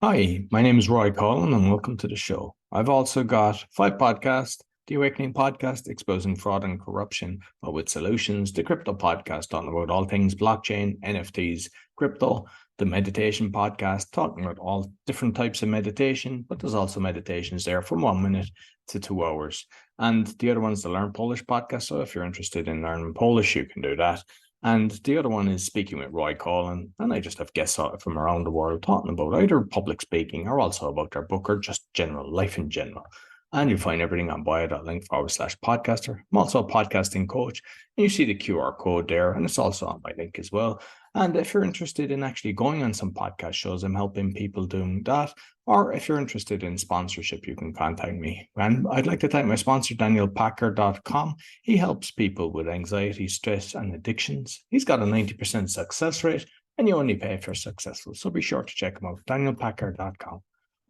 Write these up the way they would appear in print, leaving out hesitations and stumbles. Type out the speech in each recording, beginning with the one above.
Hi, my name is Roy Collin and welcome to the show. I've also got 5 podcasts: The Awakening Podcast, exposing fraud and corruption, but with solutions; the Crypto Podcast, on about all things blockchain, NFTs, crypto; the Meditation Podcast, talking about all different types of meditation, but there's also meditations there from 1 minute to 2 hours. And the other one's the Learn Polish Podcast. So if you're interested in learning Polish, you can do that. And the other one is Speaking with Roy Collin. And I just have guests from around the world talking about either public speaking or also about their book or just general life in general. And you'll find everything on bio.link/podcaster. I'm also a podcasting coach. And you see the QR code there, and it's also on my link as well. And if you're interested in actually going on some podcast shows, I'm helping people doing that. Or if you're interested in sponsorship, you can contact me. And I'd like to thank my sponsor, DanielPacker.com. He helps people with anxiety, stress, and addictions. He's got a 90% success rate, and you only pay if you're successful. So be sure to check him out, DanielPacker.com.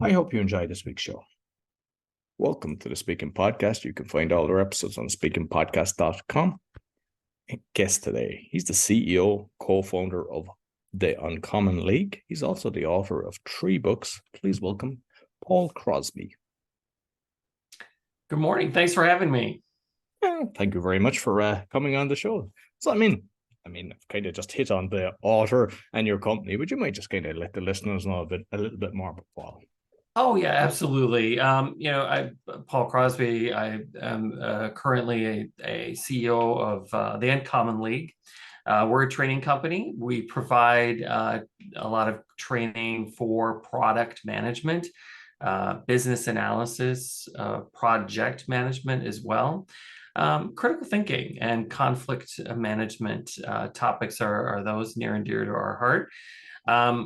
I hope you enjoyed this week's show. Welcome to the Speaking Podcast. You can find all their episodes on speakingpodcast.com. Guest today, he's the CEO, co-founder of the Uncommon League. He's also the author of 3 books. Please welcome Paul Crosby. Good morning. Thanks for having me. Thank you very much for coming on the show. So, I mean, I've kind of just hit on the author and your company, but you might just kind of let the listeners know a little bit more about Paul. Oh yeah, absolutely. Paul Crosby. I am currently a CEO of the Uncommon League. We're a training company. We provide a lot of training for product management, business analysis, project management as well. Critical thinking and conflict management topics are those near and dear to our heart.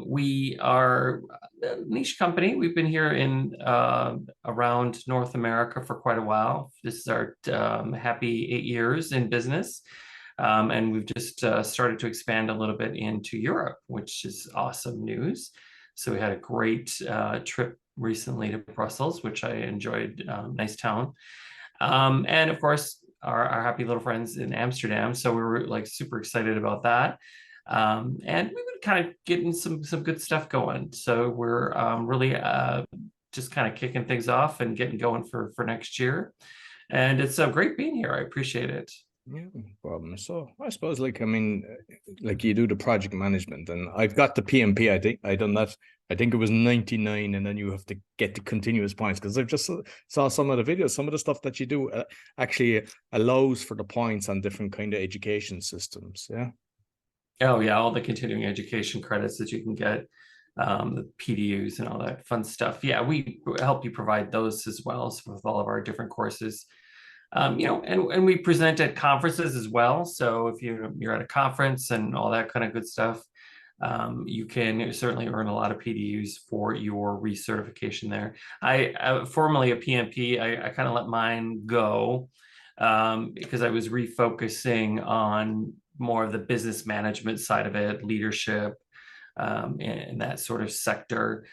We are a niche company. We've been here in around North America for quite a while. This is our happy 8 years in business. And we've just started to expand a little bit into Europe, which is awesome news. So we had a great trip recently to Brussels, which I enjoyed. Nice town. And of course, our happy little friends in Amsterdam. So we were like super excited about that. And we've been kind of getting some good stuff going. So we're really just kind of kicking things off and getting going for next year. And it's great being here. I appreciate it. Yeah, no problem. So I suppose, like you do the project management, and I've got the PMP. I think I done that. I think it was 99, and then you have to get the continuous points, because I've just saw some of the videos. Some of the stuff that you do actually allows for the points on different kind of education systems. Yeah. Oh yeah, all the continuing education credits that you can get, the PDUs and all that fun stuff. Yeah, we help you provide those as well, so with all of our different courses. And we present at conferences as well. So if you're at a conference and all that kind of good stuff, you can certainly earn a lot of PDUs for your recertification there. I formerly a PMP, I kind of let mine go because I was refocusing on more of the business management side of it, leadership, and that sort of sector.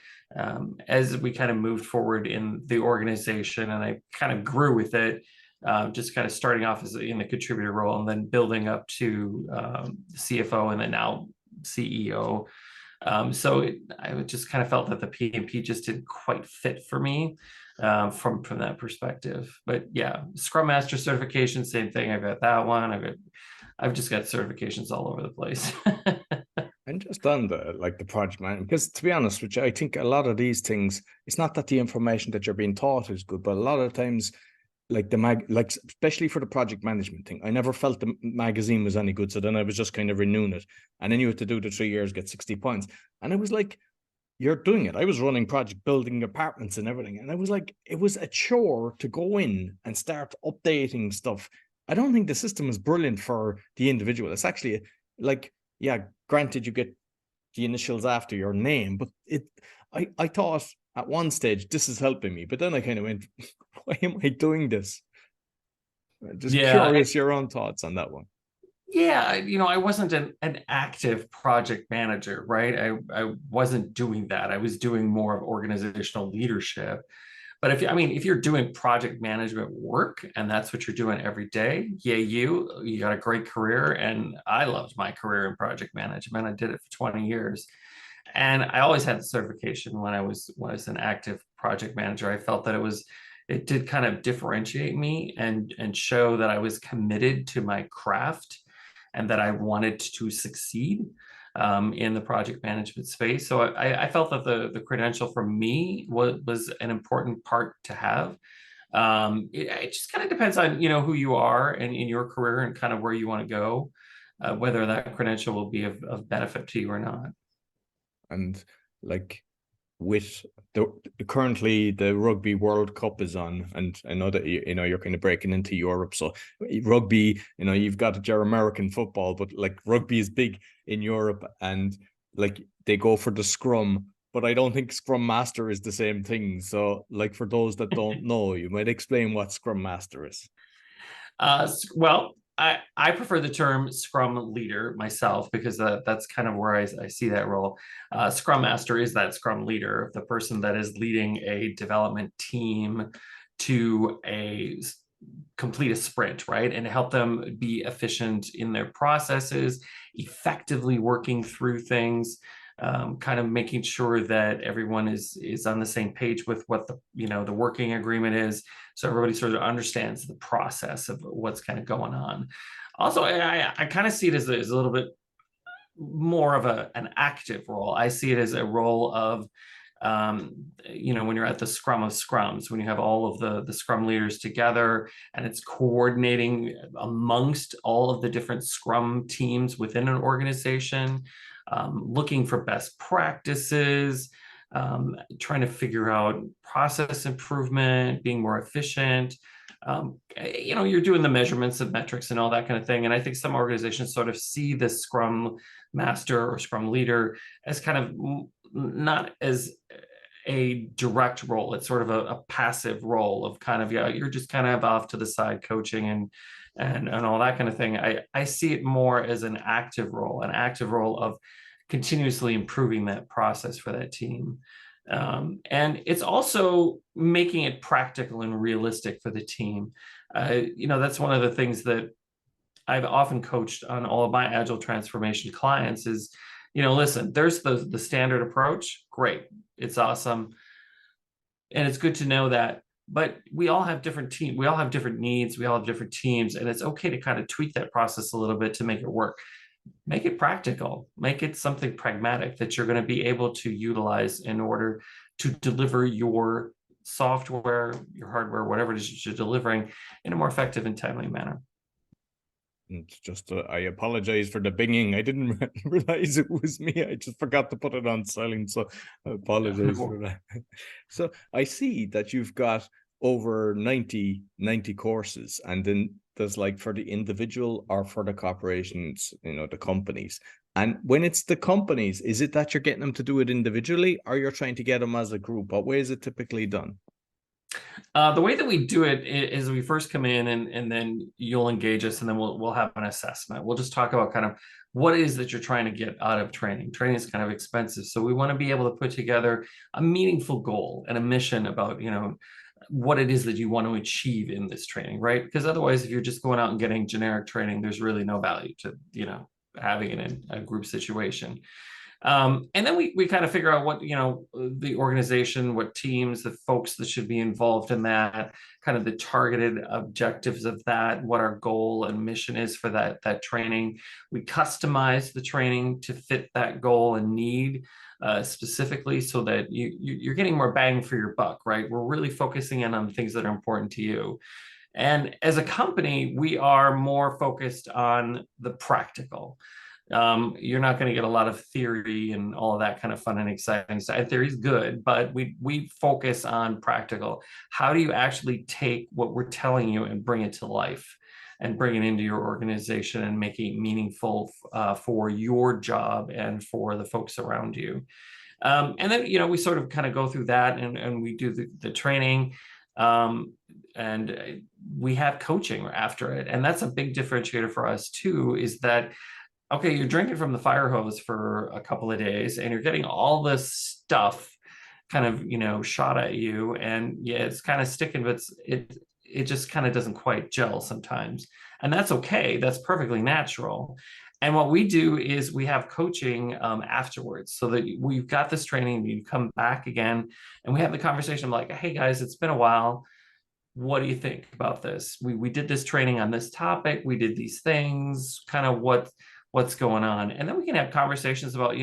As we kind of moved forward in the organization, and I kind of grew with it, just kind of starting off as in a contributor role and then building up to CFO and then now CEO. I just kind of felt that the PMP just didn't quite fit for me from that perspective. But yeah, Scrum Master certification, same thing. I've got that one. I've just got certifications all over the place. And just on the project management, because to be honest with you, I think a lot of these things, it's not that the information that you're being taught is good, but a lot of times, like especially for the project management thing, I never felt the magazine was any good. So then I was just kind of renewing it. And then you had to do the 3 years, get 60 points. And it was like, you're doing it. I was running project building apartments and everything. And I was like, it was a chore to go in and start updating stuff. I don't think the system is brilliant for the individual. It's actually like, yeah, granted, you get the initials after your name, but I thought at one stage this is helping me, but then I kind of went, why am I doing this? Just curious your own thoughts on that one. Yeah, I wasn't an active project manager, right? I wasn't doing that. I was doing more of organizational leadership. But if you're doing project management work and that's what you're doing every day, yeah, you got a great career. And I loved my career in project management. I did it for 20 years. And I always had the certification when I was an active project manager. I felt that it did kind of differentiate me and show that I was committed to my craft and that I wanted to succeed in the project management space. So I felt that the credential for me was an important part to have. It just kind of depends on, who you are and in your career and kind of where you want to go, whether that credential will be of benefit to you or not. And like with the currently the Rugby World Cup is on, and I know that you're kind of breaking into Europe, so rugby, you've got your American football, but like rugby is big in Europe, and like they go for the scrum, but I don't think Scrum Master is the same thing. So like for those that don't know, you might explain what Scrum Master is. Well, I prefer the term Scrum leader myself because that's kind of where I see that role. Scrum Master is that Scrum leader, the person that is leading a development team to complete a sprint, right? And help them be efficient in their processes, effectively working through things, kind of making sure that everyone is on the same page with what the working agreement is, so everybody sort of understands the process of what's kind of going on. Also, I kind of see it as a little bit more of an active role. I see it as a role of when you're at the scrum of scrums, when you have all of the scrum leaders together and it's coordinating amongst all of the different scrum teams within an organization, looking for best practices, trying to figure out process improvement, being more efficient. You're doing the measurements of metrics and all that kind of thing. And I think some organizations sort of see the Scrum Master or Scrum Leader as kind of not as a direct role. It's sort of a passive role of kind of, you're just kind of off to the side coaching and all that kind of thing. I see it more as an active role of continuously improving that process for that team. And it's also making it practical and realistic for the team. That's one of the things that I've often coached on all of my Agile transformation clients is, listen, there's the standard approach. Great. It's awesome. And it's good to know that, but we all have different teams. We all have different needs. We all have different teams, and it's okay to kind of tweak that process a little bit to make it work. Make it practical, make it something pragmatic that you're going to be able to utilize in order to deliver your software, your hardware, whatever it is that you're delivering in a more effective and timely manner. And just I apologize for the binging. I didn't realize it was me. I just forgot to put it on silent, so I apologize for that. So I see that you've got over 90 courses, and then there's like for the individual or for the corporations, the companies. And when it's the companies, is it that you're getting them to do it individually, or you're trying to get them as a group? What way is it typically done? The way that we do it is we first come in and then you'll engage us, and then we'll have an assessment. We'll just talk about kind of what it is that you're trying to get out of training. Training is kind of expensive, so we want to be able to put together a meaningful goal and a mission about what it is that you want to achieve in this training, right? Because otherwise, if you're just going out and getting generic training, there's really no value to having it in a group situation. And then we kind of figure out what, the organization, what teams, the folks that should be involved in that, kind of the targeted objectives of that, what our goal and mission is for that training. We customize the training to fit that goal and need specifically so that you're getting more bang for your buck, right? We're really focusing in on things that are important to you. And as a company, we are more focused on the practical. You're not going to get a lot of theory and all of that kind of fun and exciting stuff. Theory is good, but we focus on practical. How do you actually take what we're telling you and bring it to life and bring it into your organization and make it meaningful for your job and for the folks around you? And then, we sort of kind of go through that and we do the training. And we have coaching after it. And that's a big differentiator for us too, is that okay, you're drinking from the fire hose for a couple of days and you're getting all this stuff kind of, shot at you. And yeah, it's kind of sticking, but it just kind of doesn't quite gel sometimes. And that's okay. That's perfectly natural. And what we do is we have coaching afterwards, so that we've got this training, you come back again, and we have the conversation like, hey guys, it's been a while. What do you think about this? We did this training on this topic. We did these things, kind of what's going on. And then we can have conversations about,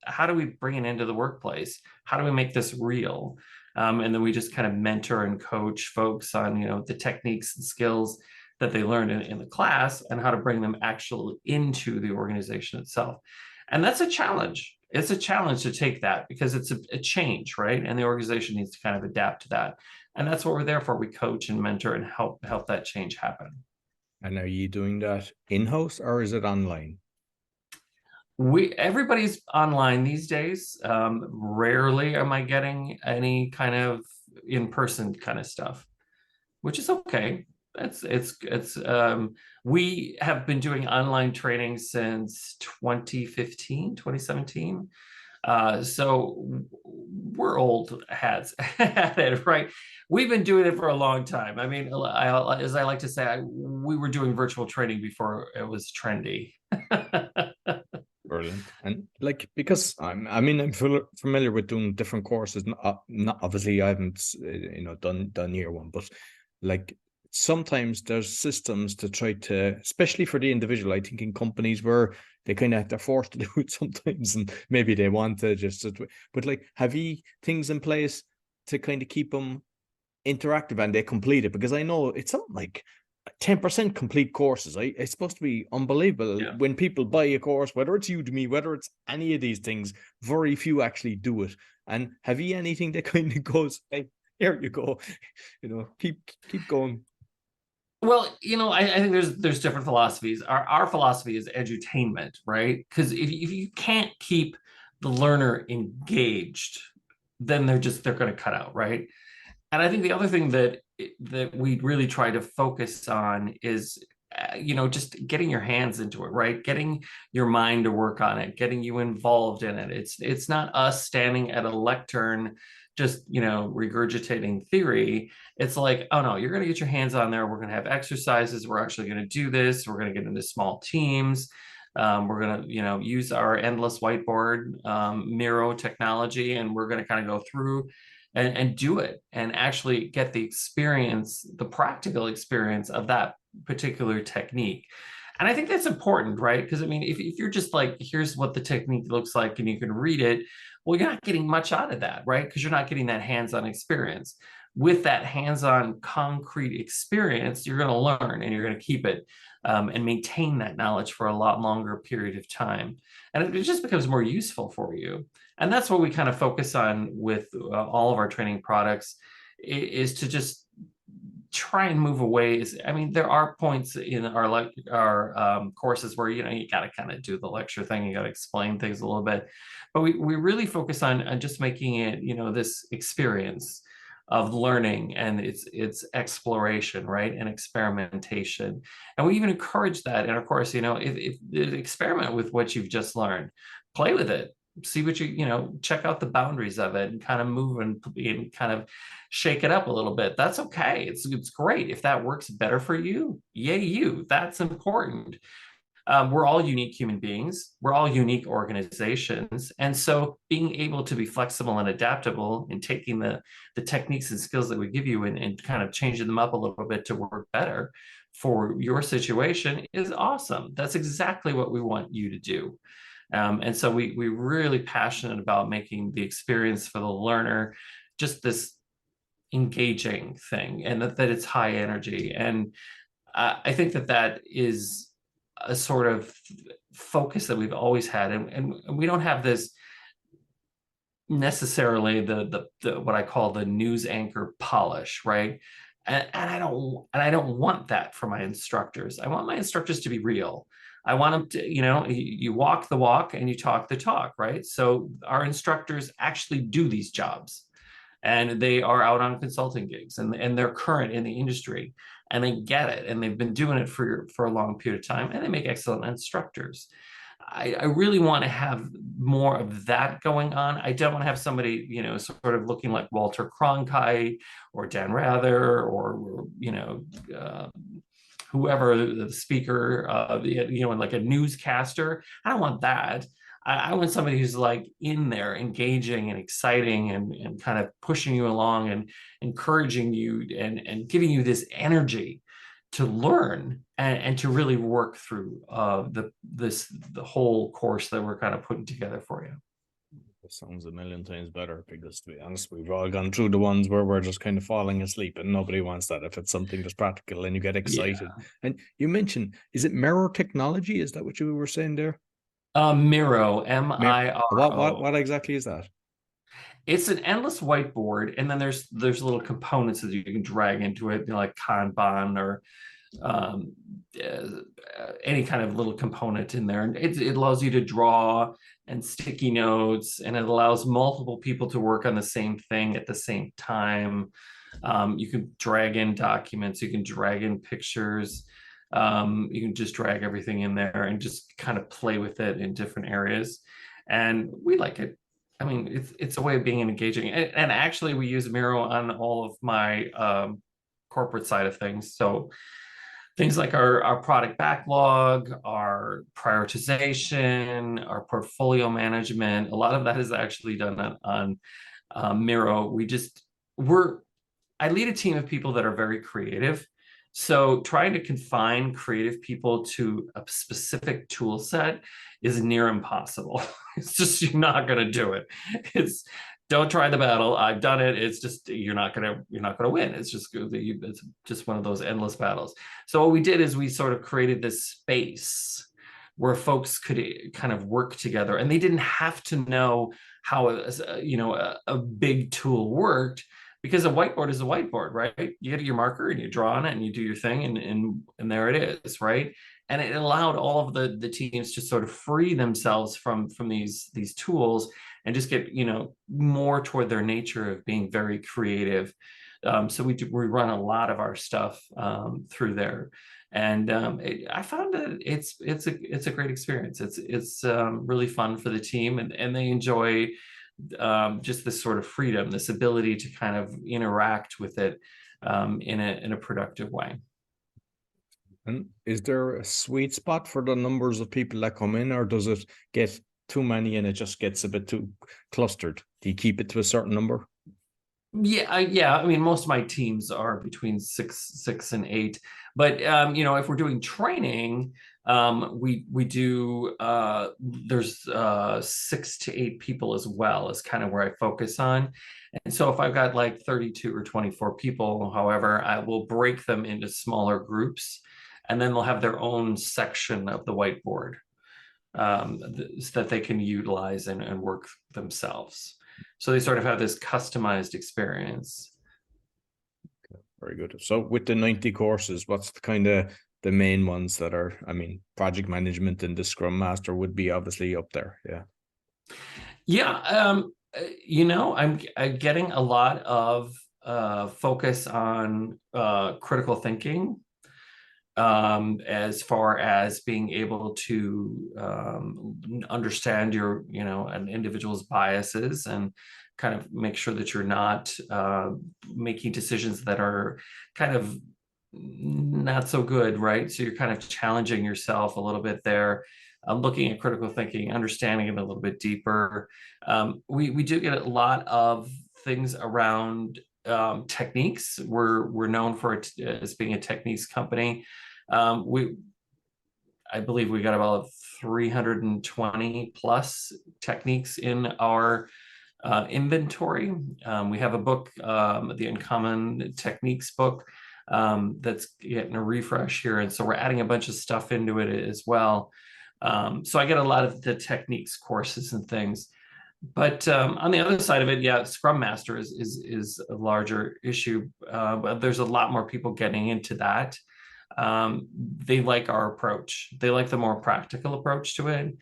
how do we bring it into the workplace? How do we make this real? And then we just kind of mentor and coach folks on, the techniques and skills that they learned in the class and how to bring them actually into the organization itself. And that's a challenge. It's a challenge to take that because it's a change, right? And the organization needs to kind of adapt to that. And that's what we're there for. We coach and mentor and help that change happen. And are you doing that in-house or is it online? Everybody's online these days. Rarely am I getting any kind of in-person kind of stuff, which is okay. We have been doing online training since 2015, 2017. So we're old hats at it, right? We've been doing it for a long time. I mean, as I like to say, we were doing virtual training before it was trendy. Brilliant. And because I'm familiar with doing different courses. Not obviously I haven't done year one, but sometimes there's systems to try to, especially for the individual. I think in companies where they're forced to do it sometimes, and maybe they want to just. But have you things in place to kind of keep them interactive and they complete it? Because I know it's something like 10% complete courses. It's supposed to be unbelievable. Yeah. When people buy a course, whether it's Udemy, whether it's any of these things, very few actually do it. And have you anything that kind of goes, hey, here you go, keep going? Well, I think there's different philosophies. Our philosophy is edutainment, right? Because if you can't keep the learner engaged, then they're going to cut out, right? And I think the other thing that we really try to focus on is, just getting your hands into it, right? Getting your mind to work on it, getting you involved in it. It's not us standing at a lectern, just, regurgitating theory. It's like, oh no, you're going to get your hands on there. We're going to have exercises. We're actually going to do this. We're going to get into small teams. We're going to, use our endless whiteboard, Miro technology, and we're going to kind of go through and do it and actually get the experience, the practical experience of that particular technique. And I think that's important, right? Because I mean, if you're just like, here's what the technique looks like and you can read it, well, you're not getting much out of that, right? Because you're not getting that hands-on experience. With that hands-on concrete experience, you're going to learn and you're going to keep it and maintain that knowledge for a lot longer period of time. And it just becomes more useful for you. And that's what we kind of focus on with all of our training products, is to just try and move away. I mean, there are points in our courses where, you got to kind of do the lecture thing. You got to explain things a little bit. But we really focus on just making it, this experience of learning and its exploration, right, and experimentation. And we even encourage that. And of course, if experiment with what you've just learned, play with it, see what check out the boundaries of it and kind of move and kind of shake it up a little bit. That's okay. It's great. If that works better for you, yay you. That's important. We're all unique human beings. We're all unique organizations. And so being able to be flexible and adaptable and taking the techniques and skills that we give you and kind of changing them up a little bit to work better for your situation is awesome. That's exactly what we want you to do. And so we're really passionate about making the experience for the learner just this engaging thing, and that it's high energy. And I think that is a sort of focus that we've always had. And we don't have this necessarily the what I call the news anchor polish, right? And I don't want that for my instructors. I want my instructors to be real. I want them to, you walk the walk and you talk the talk, right? So our instructors actually do these jobs, and they are out on consulting gigs, and they're current in the industry, and they get it, and they've been doing it for a long period of time, and they make excellent instructors. I really want to have more of that going on. I don't want to have somebody, sort of looking like Walter Cronkite or Dan Rather or whoever the speaker, and like a newscaster. I don't want that. I want somebody who's like in there, engaging and exciting and kind of pushing you along and encouraging you and giving you this energy to learn and to really work through the whole course that we're kind of putting together for you. It sounds a million times better because, to be honest, we've all gone through the ones where we're just kind of falling asleep, and nobody wants that. If it's something that's practical and you get excited. Yeah. And you mentioned, is it Miro Technology? Is that what you were saying there? Miro, M-I-R-O. What exactly is that? It's an endless whiteboard, and then there's little components that you can drag into it, like Kanban or um, any kind of little component in there. And it allows you to draw and sticky notes, and it allows multiple people to work on the same thing at the same time. You can drag in documents, you can drag in pictures, you can just drag everything in there and just kind of play with it in different areas. And we like it. I mean, it's a way of being engaging. And actually, we use Miro on all of my corporate side of things. So things like our product backlog, our prioritization, our portfolio management, a lot of that is actually done on Miro. I lead a team of people that are very creative. So trying to confine creative people to a specific tool set is near impossible. It's just, you're not going to do it. It's, don't try the battle. I've done it. It's just, you're not going to win. It's just one of those endless battles. So what we did is we sort of created this space where folks could kind of work together, and they didn't have to know how a big tool worked, because a whiteboard is a whiteboard, right? You get your marker and you draw on it and you do your thing, and there it is, right? And it allowed all of the teams to sort of free themselves from these tools and just get more toward their nature of being very creative. So we run a lot of our stuff through there, and I found that it's a great experience. It's really fun for the team, and they enjoy just this sort of freedom, this ability to kind of interact with it in a productive way. And is there a sweet spot for the numbers of people that come in, or does it get too many and it just gets a bit too clustered? Do you keep it to a certain number? Yeah, I mean, most of my teams are between six and eight, but if we're doing training, we do there's 6 to 8 people as well, is kind of where I focus on. And so if I've got like 32 or 24 people, however, I will break them into smaller groups, and then they'll have their own section of the whiteboard so that they can utilize and work themselves. So they sort of have this customized experience. Very good. So with the 90 courses, what's the kind of the main ones that are, I mean, project management and the Scrum Master would be obviously up there. Yeah. Yeah. I'm getting a lot of focus on critical thinking, as far as being able to understand an individual's biases and kind of make sure that you're not making decisions that are kind of not so good, right? So you're kind of challenging yourself a little bit there, looking at critical thinking, understanding it a little bit deeper. We do get a lot of things around techniques. We're known for it as being a techniques company. I believe we got about 320 plus techniques in our inventory. We have a book, the Uncommon Techniques book, that's getting a refresh here, and so we're adding a bunch of stuff into it as well. So I get a lot of the techniques courses and things. But on the other side of it, yeah, Scrum Master is a larger issue, but there's a lot more people getting into that. They like our approach. They like the more practical approach to it.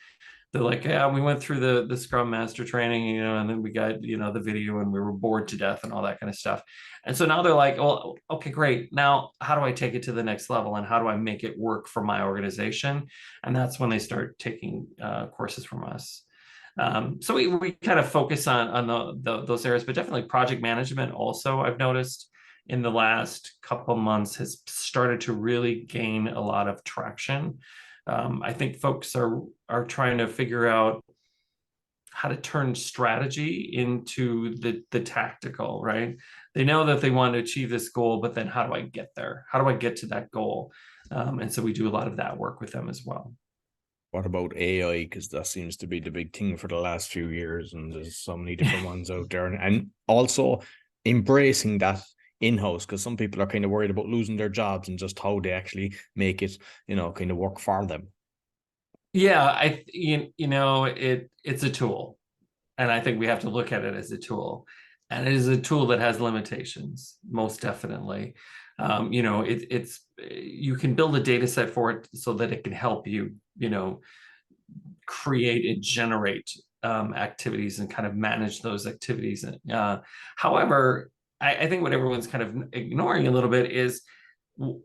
They're like, yeah, we went through the Scrum Master training, and then we got, the video, and we were bored to death and all that kind of stuff. And so now they're like, well, okay, great. Now, how do I take it to the next level, and how do I make it work for my organization? And that's when they start taking courses from us. So we kind of focus on those areas, but definitely project management also, I've noticed, in the last couple of months has started to really gain a lot of traction. I think folks are trying to figure out how to turn strategy into the tactical, right? They know that they want to achieve this goal, but then how do I get there? How do I get to that goal? And so we do a lot of that work with them as well. What about AI? Because that seems to be the big thing for the last few years, and there's so many different ones out there. And also embracing that in-house, because some people are kind of worried about losing their jobs and just how they actually make it, kind of work for them. Yeah, it's a tool, and I think we have to look at it as a tool, and it is a tool that has limitations, most definitely. It's you can build a data set for it so that it can help you, create and generate activities and kind of manage those activities. However, I think what everyone's kind of ignoring a little bit is,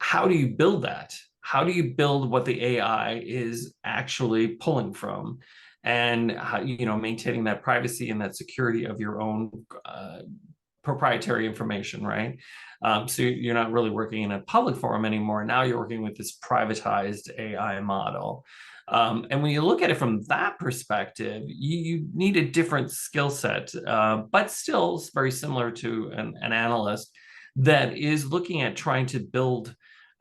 how do you build that? How do you build what the AI is actually pulling from, and how, maintaining that privacy and that security of your own proprietary information, right? So you're not really working in a public forum anymore. Now you're working with this privatized AI model. And when you look at it from that perspective, you need a different skill set, but still very similar to an analyst that is looking at trying to build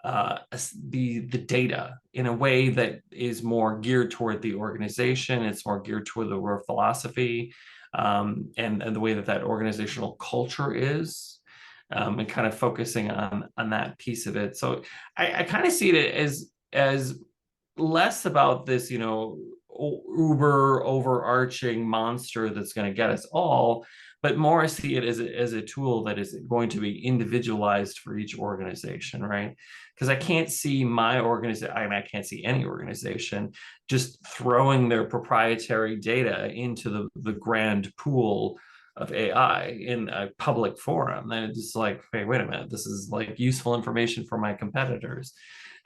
the data in a way that is more geared toward the organization. It's more geared toward the philosophy, and the way that organizational culture is, and kind of focusing on that piece of it. So I kind of see it as less about this, uber overarching monster that's going to get us all, but more see it as a tool that is going to be individualized for each organization, right? Because I can't see my organization, I can't see any organization just throwing their proprietary data into the grand pool of AI in a public forum. They're just like, hey, wait a minute, this is like useful information for my competitors.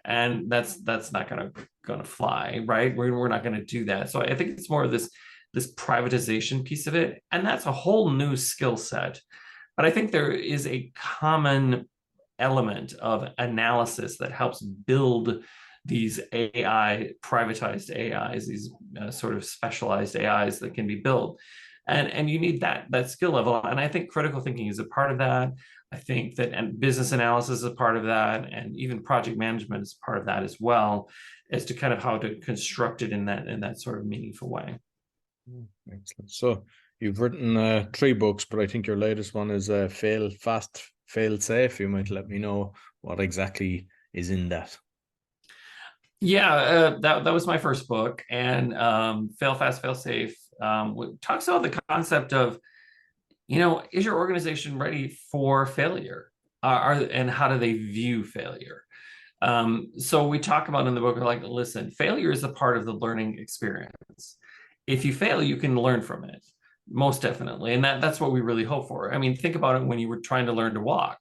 And that's not gonna fly, right? We're not gonna do that. So I think it's more of this privatization piece of it, and that's a whole new skill set. But I think there is a common element of analysis that helps build these privatized AIs, these sort of specialized AIs that can be built. And you need that skill level. And I think critical thinking is a part of that. I think that, and business analysis is a part of that, and even project management is part of that as well, as to kind of how to construct it in that sort of meaningful way. Excellent. So you've written 3 books, but I think your latest one is Fail Fast, Fail Safe. You might let me know what exactly is in that. Yeah, that was my first book, and Fail Fast, Fail Safe talks about the concept of, is your organization ready for failure? And how do they view failure? So we talk about in the book, like, listen, failure is a part of the learning experience. If you fail, you can learn from it, most definitely. And that's what we really hope for. I mean, think about it when you were trying to learn to walk.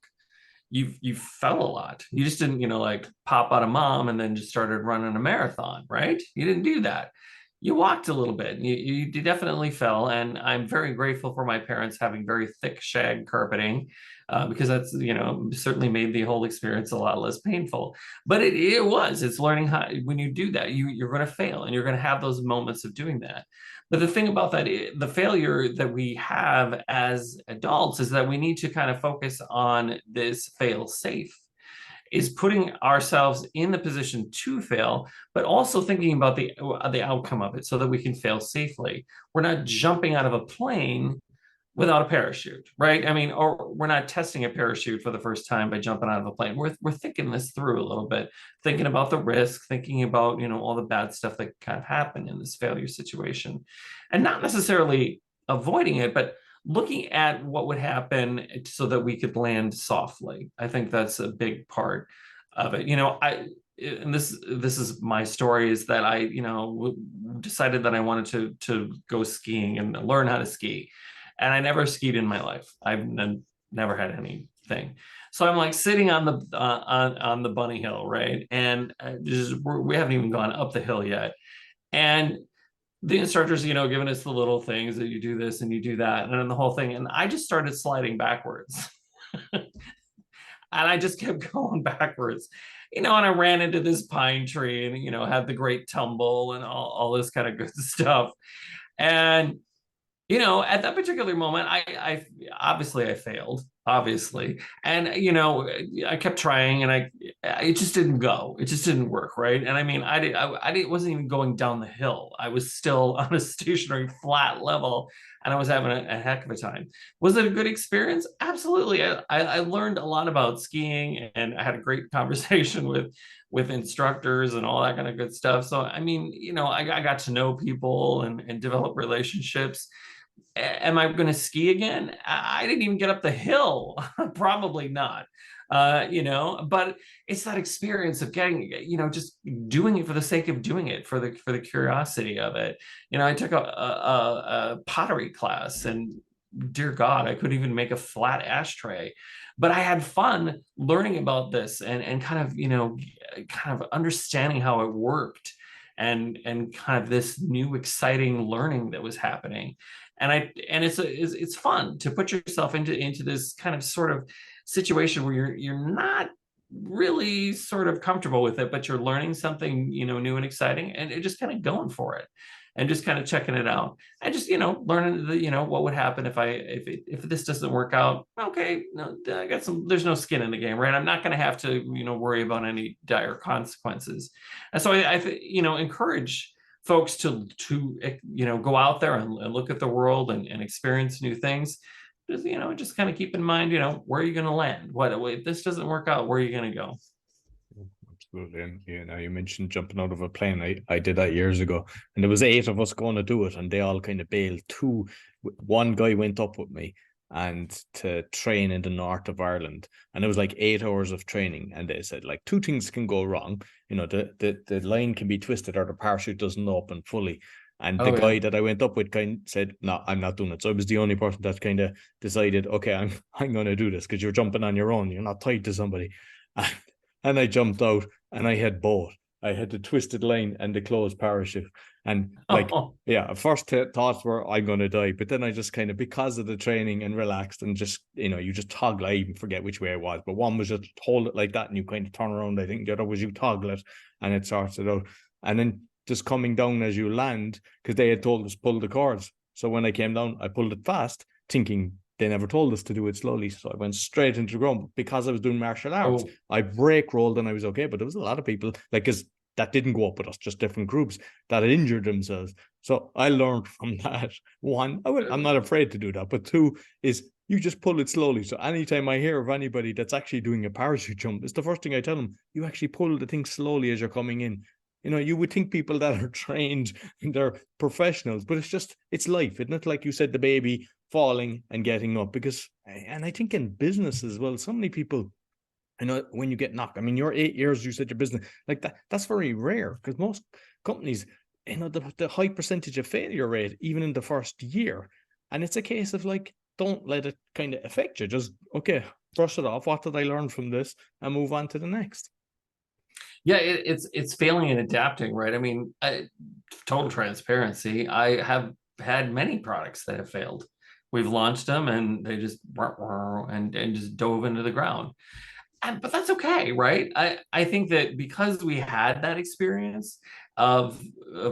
You fell a lot. You just didn't, like pop out of mom and then just started running a marathon, right? You didn't do that. You walked a little bit. You definitely fell, and I'm very grateful for my parents having very thick shag carpeting, because that's certainly made the whole experience a lot less painful. But it's learning how, when you do that, you're going to fail, and you're going to have those moments of doing that. But the thing about that, the failure that we have as adults is that we need to kind of focus on this fail safe, is putting ourselves in the position to fail, but also thinking about the outcome of it so that we can fail safely. We're not jumping out of a plane without a parachute, right? I mean, or we're not testing a parachute for the first time by jumping out of a plane. We're thinking this through a little bit, thinking about the risk, thinking about, all the bad stuff that kind of happen in this failure situation, and not necessarily avoiding it, but looking at what would happen so that we could land softly. I think that's a big part of it. And this is my story, is that I, decided that I wanted to go skiing and learn how to ski. And I never skied in my life. I've never had anything. So I'm like sitting on the bunny hill, right? And we haven't even gone up the hill yet. And the instructors, giving us the little things that you do this and you do that, and then the whole thing. And I just started sliding backwards. And I just kept going backwards, and I ran into this pine tree and, had the great tumble and all this kind of good stuff. And at that particular moment, I obviously I failed, obviously, and I kept trying, and it just didn't go. It just didn't work, right? And I mean, wasn't even going down the hill. I was still on a stationary flat level, and I was having a heck of a time. Was it a good experience? Absolutely. I learned a lot about skiing, and I had a great conversation with instructors and all that kind of good stuff. So I mean, I got to know people and develop relationships. Am I going to ski again? I didn't even get up the hill. Probably not. But it's that experience of getting, just doing it for the sake of doing it, for the curiosity of it. I took a pottery class, and dear God, I couldn't even make a flat ashtray. But I had fun learning about this, and kind of, kind of understanding how it worked, and kind of this new exciting learning that was happening. And it's fun to put yourself into this kind of sort of situation where you're not really sort of comfortable with it, but you're learning something, new and exciting, and you're just kind of going for it, and just kind of checking it out, and just, learning what would happen if this doesn't work out. Okay, no, I got there's no skin in the game, right? I'm not going to have to, worry about any dire consequences. And so I encourage folks to go out there and look at the world, and experience new things. Just kind of keep in mind, where are you going to land? What if this doesn't work out? Where are you going to go? Absolutely. And you mentioned jumping out of a plane. I did that years ago, and there was 8 of us going to do it, and they all kind of bailed. One guy went up with me and to train in the north of Ireland, and it was like 8 hours of training, and they said like 2 things can go wrong. The line can be twisted, or the parachute doesn't open fully. And the guy that I went up with kind of said, "No, I'm not doing it." So I was the only person that kind of decided, "Okay, I'm going to do this," because you're jumping on your own. You're not tied to somebody. And I jumped out, and I had both. I had the twisted line and the closed parachute. And first thoughts were, I'm going to die. But then I just kind of, because of the training, and relaxed, and just, you just toggle. I even forget which way it was. But one was just hold it like that, and you kind of turn around. I think the other was you toggle it, and it sorts it out. And then just coming down as you land, because they had told us pull the cords. So when I came down, I pulled it fast, thinking they never told us to do it slowly. So I went straight into the ground. Because I was doing martial arts, I break rolled, and I was okay. But there was a lot of people, like, because that didn't go up with us, just different groups that had injured themselves. So I learned from that. 1, I'm not afraid to do that. But 2 is you just pull it slowly. So anytime I hear of anybody that's actually doing a parachute jump, it's the first thing I tell them: you actually pull the thing slowly as you're coming in. You would think people that are trained, they're professionals, but it's life, isn't it? Like you said, the baby falling and getting up. And I think in business as well, so many people, when you get knocked, I mean, your 8 years, you said your business, like that's very rare, because most companies, the high percentage of failure rate, even in the first year. And it's a case of like, don't let it kind of affect you. Just, okay, brush it off. What did I learn from this? And move on to the next. Yeah, it's failing and adapting, right? I mean, total transparency, I have had many products that have failed. We've launched them, and they just and just dove into the ground. But that's okay, right? I think that because we had that experience of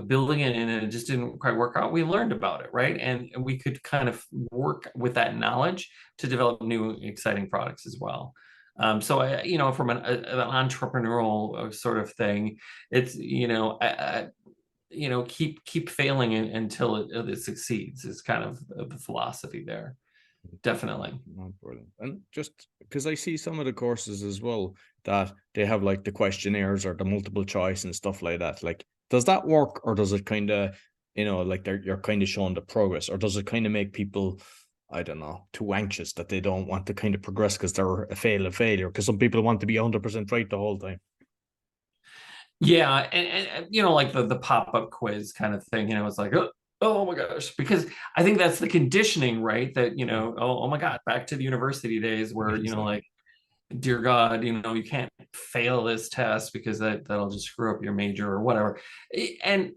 building it, and it just didn't quite work out, we learned about it, right? And we could kind of work with that knowledge to develop new exciting products as well. So from an entrepreneurial sort of thing, it's keep failing until it succeeds is kind of the philosophy there. Definitely. Brilliant. And just because I see some of the courses as well that they have like the questionnaires or the multiple choice and stuff like that. Like, does that work, or does it kind of, like you're kind of showing the progress, or does it kind of make people, I don't know, too anxious that they don't want to kind of progress because they're a failure? Because some people want to be 100% right the whole time. Yeah, and like the pop-up quiz kind of thing, it's like, oh my gosh, because I think that's the conditioning, right? That, oh my God, back to the university days where, like, dear God, you can't fail this test because that'll just screw up your major or whatever. And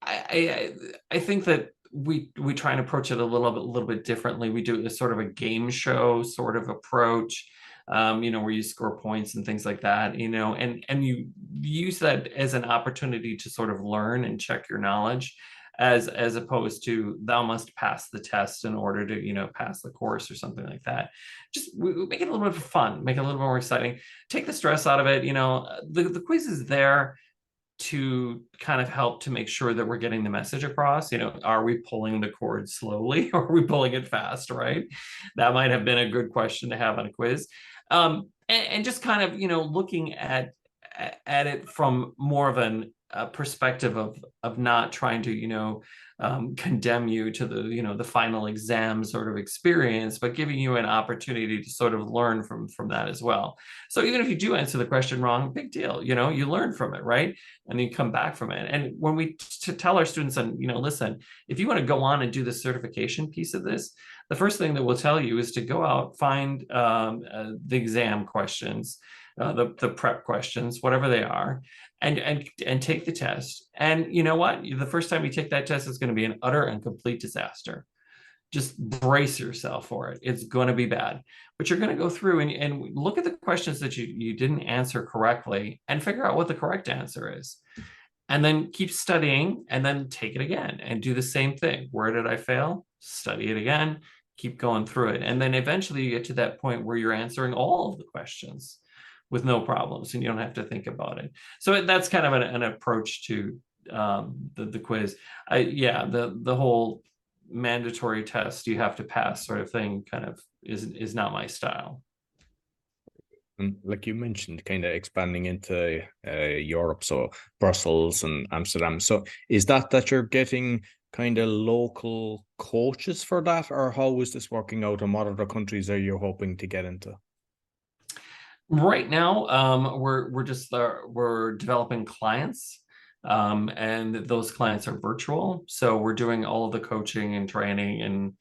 I think that we try and approach it a little bit differently. We do a sort of a game show sort of approach. where you score points and things like that, and you use that as an opportunity to sort of learn and check your knowledge, as opposed to thou must pass the test in order to, pass the course or something like that. Just make it a little bit of fun, make it a little more exciting, take the stress out of it. The quiz is there to kind of help to make sure that we're getting the message across. Are we pulling the cord slowly or are we pulling it fast, right? That might have been a good question to have on a quiz. And just kind of, looking at it from more of a perspective of not trying to, condemn you to the final exam sort of experience, but giving you an opportunity to sort of learn from that as well. So even if you do answer the question wrong, big deal, you learn from it, right? And you come back from it. And when we tell our students, and listen, if you want to go on and do the certification piece of this, the first thing that we'll tell you is to go out, find the exam questions, the prep questions, whatever they are, and take the test. And you know what? The first time you take that test is going to be an utter and complete disaster. Just brace yourself for it. It's going to be bad. But you're going to go through and look at the questions that you didn't answer correctly and figure out what the correct answer is. And then keep studying and then take it again and do the same thing. Where did I fail? Study it again. Keep going through it. And then eventually you get to that point where you're answering all of the questions with no problems and you don't have to think about it. So that's kind of an approach to the quiz. The whole mandatory test you have to pass sort of thing kind of is not my style. And like you mentioned, kind of expanding into Europe, so Brussels and Amsterdam. So is that you're getting kind of local coaches for that, or how is this working out, and what other countries are you hoping to get into? Right now, we're developing clients, and those clients are virtual. So we're doing all of the coaching and training and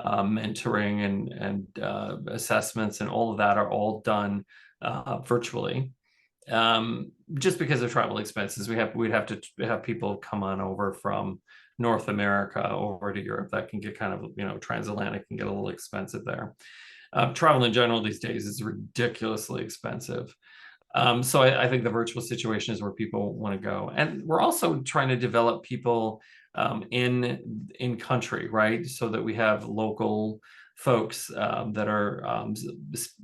mentoring and assessments and all of that are all done virtually. Just because of travel expenses, we'd have to have people come on over from North America over to Europe. That can get kind of, transatlantic can get a little expensive there. Travel in general these days is ridiculously expensive. So I think the virtual situation is where people want to go. And we're also trying to develop people in country, right? So that we have local folks that are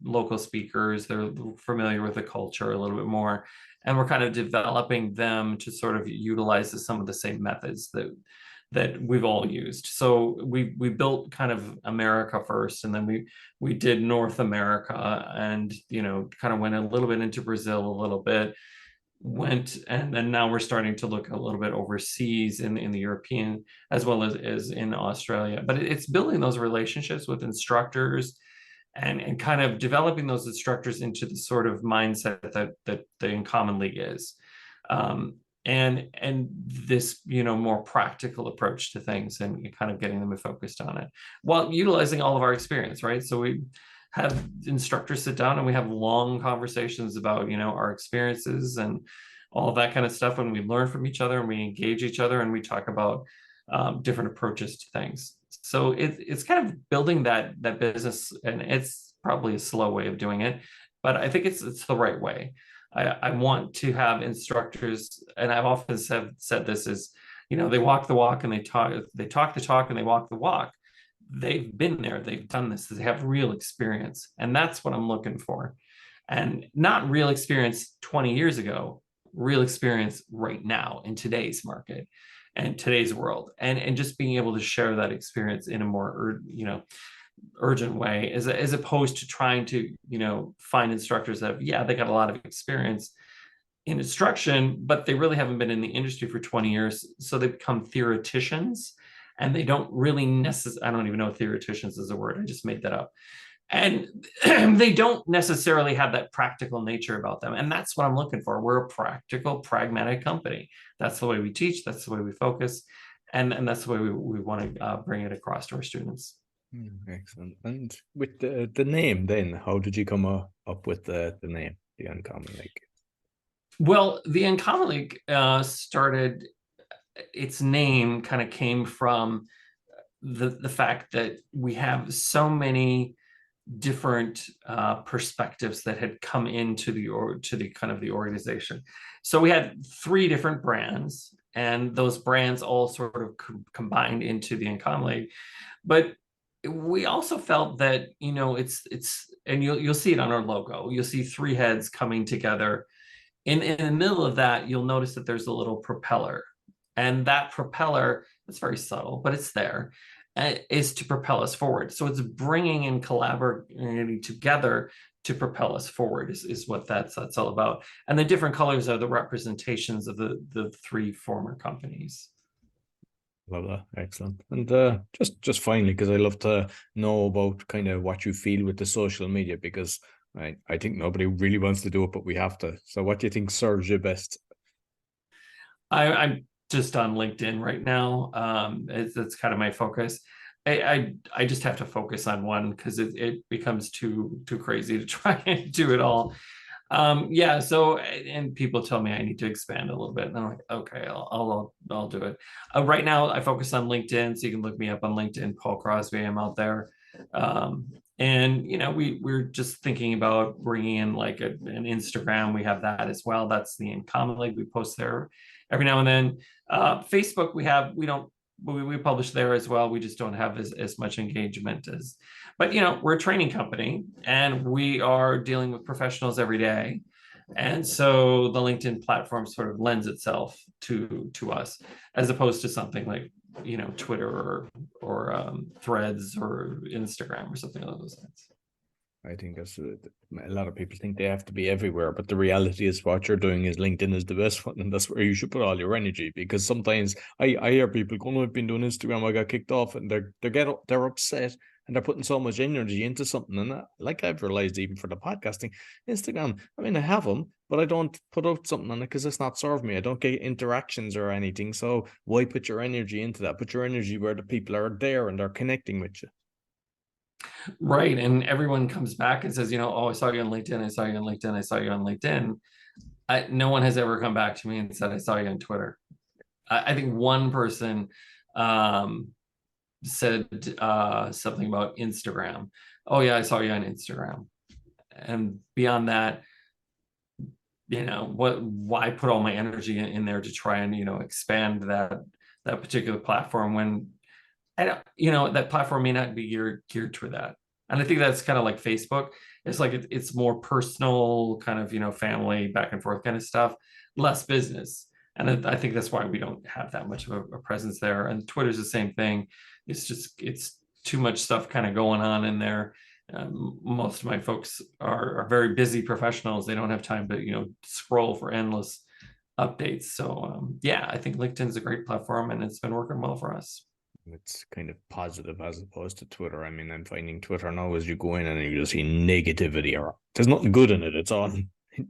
local speakers. They're familiar with the culture a little bit more. And we're kind of developing them to sort of utilize some of the same methods that we've all used. So we built kind of America first, and then we did North America, and kind of went a little bit into Brazil a little bit, and then now we're starting to look a little bit overseas in the European as well as in Australia. But it's building those relationships with instructors and kind of developing those instructors into the sort of mindset that the Uncommon League is. And this, more practical approach to things and kind of getting them focused on it while utilizing all of our experience, right? So we have instructors sit down and we have long conversations about, our experiences and all of that kind of stuff. And we learn from each other and we engage each other and we talk about different approaches to things. So it's kind of building that business, and it's probably a slow way of doing it, but I think it's the right way. I want to have instructors, and I've often said this is, they walk the walk and they talk the talk and they walk the walk. They've been there, they've done this, they have real experience. And that's what I'm looking for. And not real experience 20 years ago, real experience right now in today's market and today's world. And just being able to share that experience in a more, urgent way, as opposed to trying to find instructors that they got a lot of experience in instruction, but they really haven't been in the industry for 20 years, so they become theoreticians, and they don't really I don't even know if theoreticians is a word, I just made that up, and they don't necessarily have that practical nature about them. And that's what I'm looking for. We're a practical, pragmatic company. That's the way we teach, that's the way we focus, and that's the way we want to bring it across to our students. Excellent. And with the name then, how did you come up with the name, the Uncommon League? Well, the Uncommon League started, its name kind of came from the fact that we have so many different perspectives that had come into the kind of the organization. So we had 3 different brands, and those brands all sort of combined into the Uncommon League. But we also felt that, it's and you'll see it on our logo. You'll see 3 heads coming together. In the middle of that, you'll notice that there's a little propeller, and that propeller, it's very subtle, but it's there, is to propel us forward. So it's bringing in collaborating together to propel us forward is what that's all about. And the different colors are the representations of the 3 former companies. Love that. Excellent. And just finally, because I love to know about kind of what you feel with the social media, because I think nobody really wants to do it, but we have to. So what do you think serves you best? I'm just on LinkedIn right now. It's kind of my focus. I just have to focus on one because it becomes too crazy to try and do it all. Yeah. So, and people tell me I need to expand a little bit, and I'm like, okay, I'll do it. Right now, I focus on LinkedIn, so you can look me up on LinkedIn, Paul Crosby. I'm out there. And we're just thinking about bringing in like an Instagram. We have that as well. That's the Uncommon League. We post there every now and then. Facebook, we publish there as well. We just don't have as much engagement as, but we're a training company, and we are dealing with professionals every day. And so the LinkedIn platform sort of lends itself to us, as opposed to something like Twitter or Threads or Instagram or something along those lines. I think that's a lot of people think they have to be everywhere, but the reality is what you're doing is LinkedIn is the best one, and that's where you should put all your energy. Because sometimes I hear people going, I've been doing Instagram, I got kicked off, and they're upset, and they're putting so much energy into something. And like I've realized, even for the podcasting, Instagram, I mean, I have them, but I don't put out something on it because it's not serving me. I don't get interactions or anything. So why put your energy into that? Put your energy where the people are there and they're connecting with you. Right. And everyone comes back and says, oh, I saw you on LinkedIn. I saw you on LinkedIn. I saw you on LinkedIn. No one has ever come back to me and said, I saw you on Twitter. I think one person said something about Instagram. Oh yeah, I saw you on Instagram. And beyond that, why put all my energy in there to try and, expand that particular platform when that platform may not be geared toward that. And I think that's kind of like Facebook. It's like it's more personal, kind of, family back and forth kind of stuff, less business. And I think that's why we don't have that much of a presence there. And Twitter's the same thing. It's too much stuff kind of going on in there. Most of my folks are very busy professionals. They don't have time to, scroll for endless updates. So yeah, I think LinkedIn's a great platform, and it's been working well for us. It's kind of positive as opposed to Twitter. I mean, I'm finding Twitter now as you go in and you just see negativity, or there's nothing good in it. It's all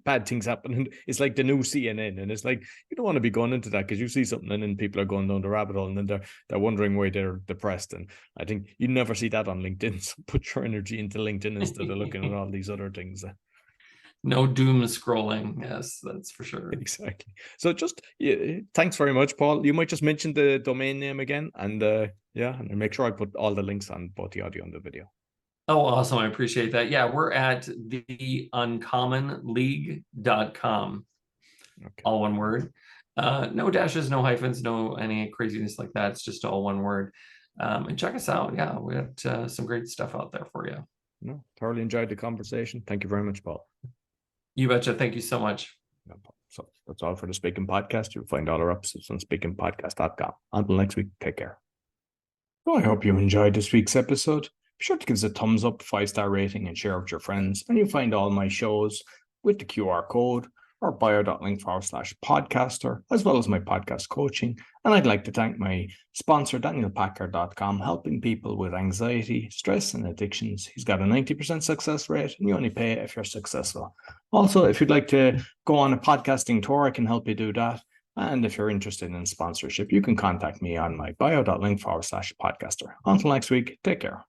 bad things happening. It's like the new CNN, and it's like you don't want to be going into that because you see something and then people are going down the rabbit hole, and then they're wondering why they're depressed. And I think you never see that on LinkedIn. So put your energy into LinkedIn instead of looking at all these other things. No doom scrolling. Yes, that's for sure. Exactly. So just thanks very much, Paul. You might just mention the domain name again, and and make sure I put all the links on both the audio and the video. Oh, awesome. I appreciate that. Yeah, we're at theuncommonleague.com. Okay. All one word. No dashes, no hyphens, no any craziness like that. It's just all one word. And check us out. Yeah, we got some great stuff out there for you. No, thoroughly enjoyed the conversation. Thank you very much, Paul. You betcha. Thank you so much. So that's all for the Speaking Podcast. You'll find all our episodes on speakingpodcast.com. Until next week, take care. So I hope you enjoyed this week's episode. Be sure to give us a thumbs up, 5-star rating, and share with your friends. And you'll find all my shows with the QR code or bio.link/podcaster, as well as my podcast coaching. And I'd like to thank my sponsor, DanielPacker.com, helping people with anxiety, stress, and addictions. He's got a 90% success rate, and you only pay if you're successful. Also, if you'd like to go on a podcasting tour, I can help you do that. And if you're interested in sponsorship, you can contact me on my bio.link/podcaster. Until next week, take care.